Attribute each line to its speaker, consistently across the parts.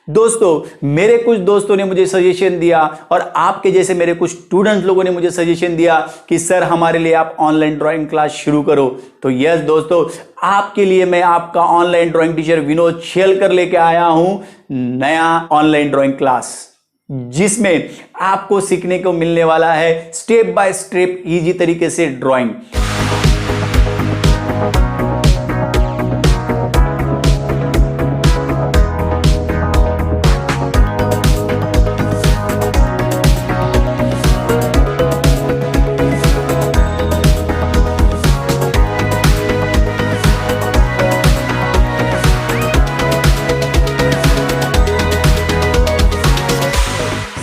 Speaker 1: दोस्तों मेरे कुछ दोस्तों ने मुझे सजेशन दिया और आपके जैसे मेरे कुछ स्टूडेंट्स लोगों ने मुझे सजेशन दिया कि सर हमारे लिए आप ऑनलाइन ड्राइंग क्लास शुरू करो। तो यस दोस्तों, आपके लिए मैं आपका ऑनलाइन ड्राइंग टीचर विनोद छेलकर लेके आया हूं नया ऑनलाइन ड्राइंग क्लास, जिसमें आपको सीखने को मिलने वाला है स्टेप बाय स्टेप इजी तरीके से ड्राइंग।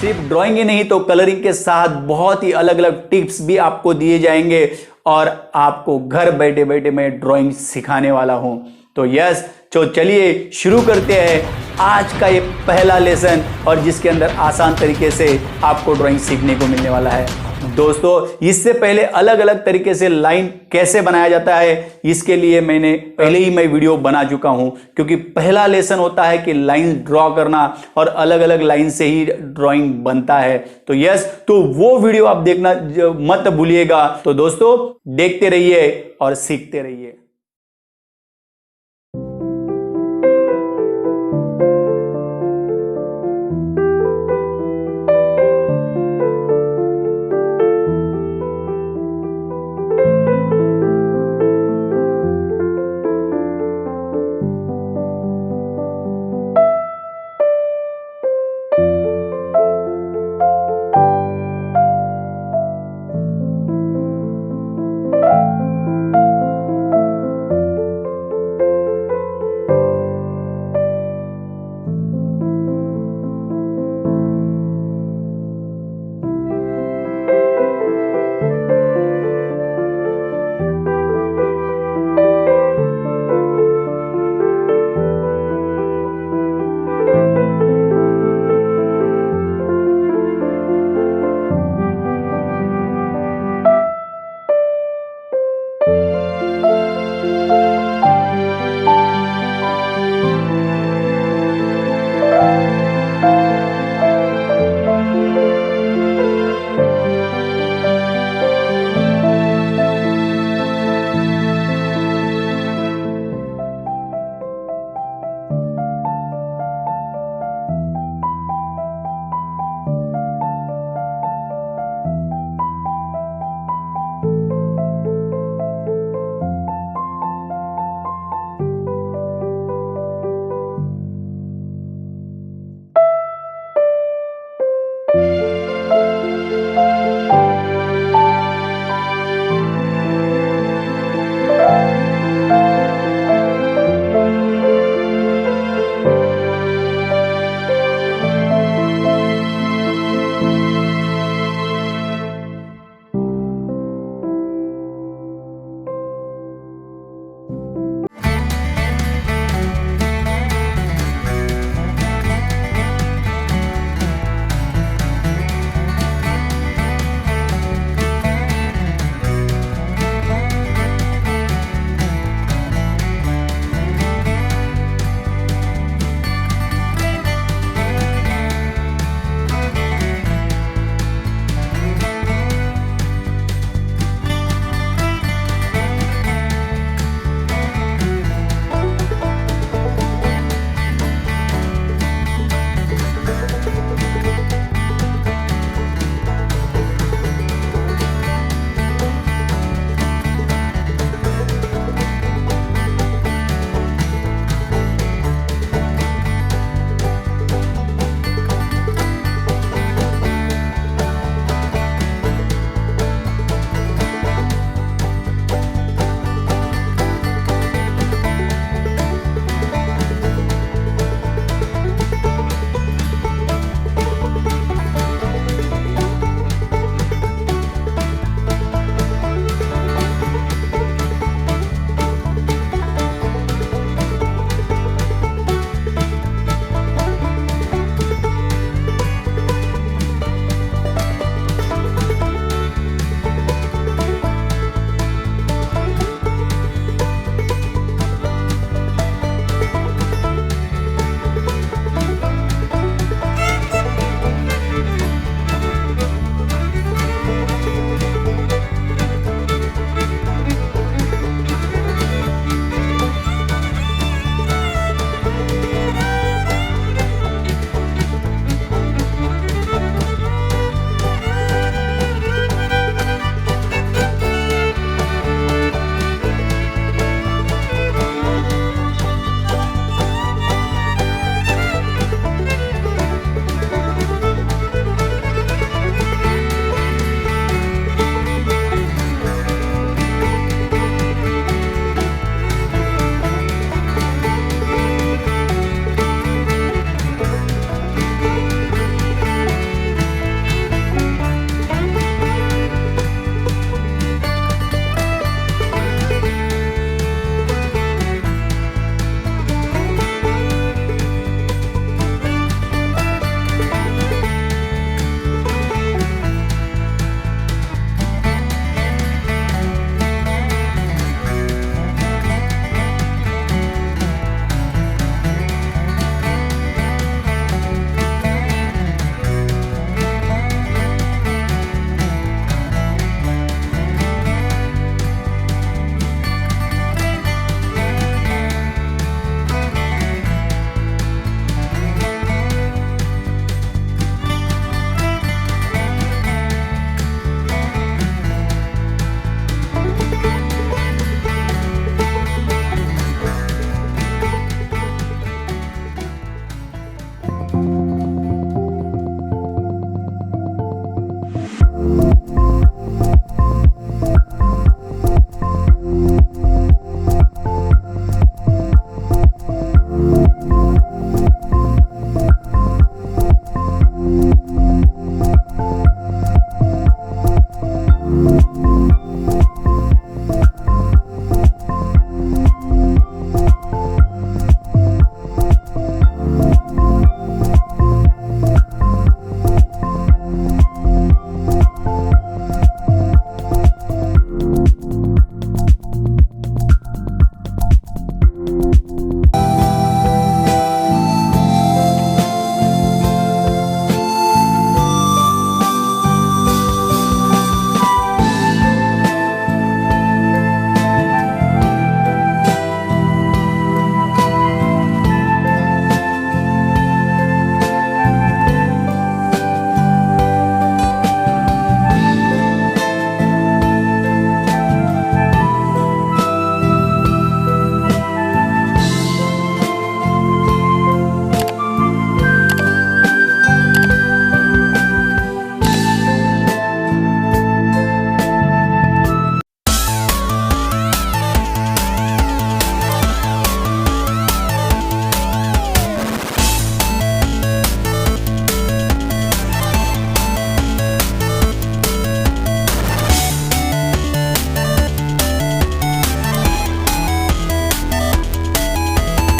Speaker 1: सिर्फ ड्राइंग ही नहीं तो कलरिंग के साथ बहुत ही अलग अलग टिप्स भी आपको दिए जाएंगे और आपको घर बैठे बैठे मैं ड्राइंग सिखाने वाला हूं। तो यस, तो चलिए शुरू करते हैं आज का ये पहला लेसन, और जिसके अंदर आसान तरीके से आपको ड्राइंग सीखने को मिलने वाला है। दोस्तों इससे पहले अलग अलग तरीके से लाइन कैसे बनाया जाता है, इसके लिए मैंने पहले ही मैं वीडियो बना चुका हूं, क्योंकि पहला लेसन होता है कि लाइन ड्रॉ करना और अलग अलग लाइन से ही ड्राइंग बनता है। तो यस, तो वो वीडियो आप देखना मत भूलिएगा। तो दोस्तों देखते रहिए और सीखते रहिए।